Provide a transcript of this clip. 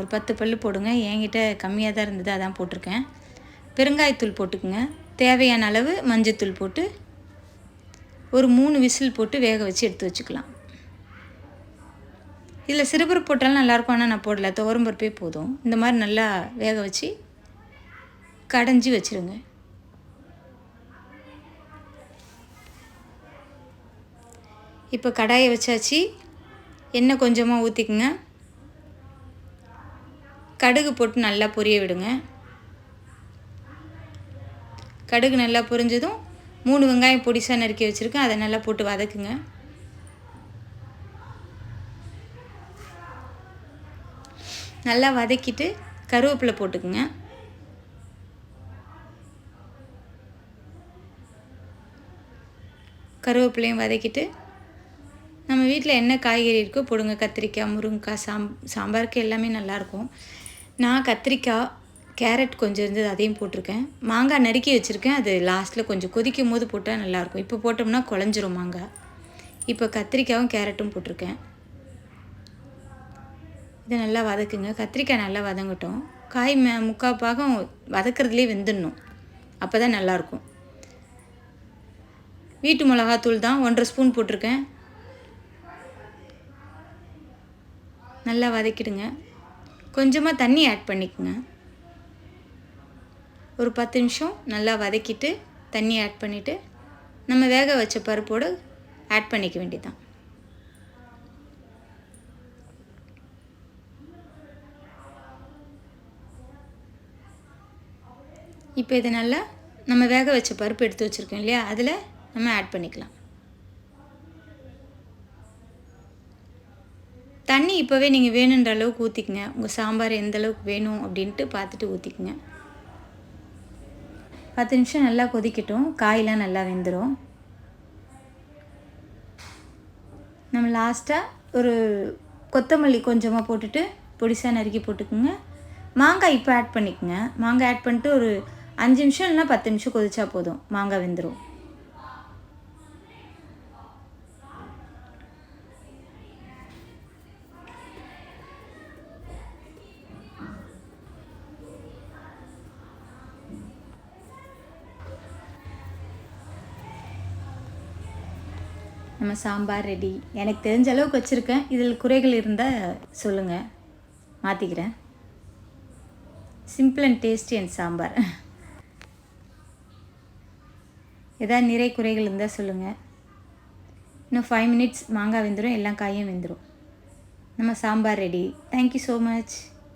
ஒரு 10 பல் போடுங்க. என்கிட்ட கம்மியாக தான் இருந்தது, அதான் போட்டிருக்கேன். பெருங்காயத்தூள் போட்டுக்குங்க. தேவையான அளவு மஞ்சத்தூள் போட்டு ஒரு 3 விசில் போட்டு வேக வச்சு எடுத்து வச்சுக்கலாம். இதில் சிறுபருப்பு போட்டாலும் நல்லாயிருக்கும், ஆனால் நான் போடல. துவரம்பருப்பே போதும். இந்த மாதிரி நல்லா வேக வச்சு கடைஞ்சி வச்சுருங்க. இப்போ கடாயை வச்சாச்சு. எண்ணெய் கொஞ்சமாக ஊற்றிக்குங்க. கடுகு போட்டு நல்லா பொரிய விடுங்க. கடுகு நல்லா பொரிஞ்சதும் 3 வெங்காயம் பொடிசாக நறுக்கி வச்சுருக்கேன், அதை நல்லா போட்டு வதக்குங்க. நல்லா வதக்கிட்டு கருவேப்பிலை போட்டுக்குங்க. கருவேப்பிலையும் வதக்கிட்டு நம்ம வீட்டில் என்ன காய்கறி இருக்கோ போடுங்க. கத்திரிக்காய், முருங்கைக்காய், சாம்பாருக்கு எல்லாமே நல்லாயிருக்கும். நான் கத்திரிக்காய், கேரட் கொஞ்சம் இருந்தது, அதையும் போட்டிருக்கேன். மாங்காய் நறுக்கி வச்சுருக்கேன், அது லாஸ்ட்டில் கொஞ்சம் கொதிக்கும் போது போட்டால் நல்லாயிருக்கும். இப்போ போட்டோம்னா குழஞ்சிரும் மாங்காய். இப்போ கத்திரிக்காயும் கேரட்டும் போட்டிருக்கேன். இதை நல்லா வதக்குங்க. கத்திரிக்காய் நல்லா வதங்கட்டும். காய் முக்கால் பாகம் வதக்கிறதுலேயே வெந்துடணும், அப்போ தான் நல்லாயிருக்கும். வீட்டு மிளகாத்தூள் தான் 1.5 ஸ்பூன் போட்டிருக்கேன். நல்லா வதக்கிடுங்க. கொஞ்சமாக தண்ணி ஆட் பண்ணிக்கோங்க. ஒரு 10 நிமிஷம் நல்லா வதக்கிட்டு தண்ணி ஆட் பண்ணிவிட்டு நம்ம வேக வச்ச பருப்போடு ஆட் பண்ணிக்க வேண்டியதான். இப்போ இதை நல்லா நம்ம வேக வச்ச பருப்பு எடுத்து வச்சுருக்கோம் இல்லையா, அதில் நம்ம ஆட் பண்ணிக்கலாம். தண்ணி இப்போவே நீங்கள் வேணுன்ற அளவுக்கு ஊற்றிக்குங்க. உங்கள் சாம்பார் எந்த அளவுக்கு வேணும் அப்படின்ட்டு பார்த்துட்டு ஊற்றிக்குங்க. 10 நிமிஷம் நல்லா கொதிக்கட்டும். காயெலாம் நல்லா வெந்துடும். நம்ம லாஸ்ட்டாக ஒரு கொத்தமல்லி கொஞ்சமாக போட்டுட்டு பொடிசாக நறுக்கி போட்டுக்குங்க. மாங்காய் இப்போ ஆட் பண்ணிக்கோங்க. மாங்காய் ஆட் பண்ணிட்டு ஒரு 5 நிமிஷம் இல்லைனா 10 நிமிஷம் கொதிச்சா போதும், மாங்காய் வெந்துடும். நம்ம சாம்பார் ரெடி. எனக்கு தெரிஞ்ச அளவுக்கு வச்சுருக்கேன். இதில் குறைகள் இருந்தால் சொல்லுங்கள், மாற்றிக்கிறேன். Simple and tasty and sambar. ஏதாவது நிறை குறைகள் இருந்தால் சொல்லுங்கள். இன்னும் 5 மினிட்ஸ் மாங்காய் வெந்துடும், எல்லா காயும் வெந்துடும். நம்ம sambar ready. Thank you so much.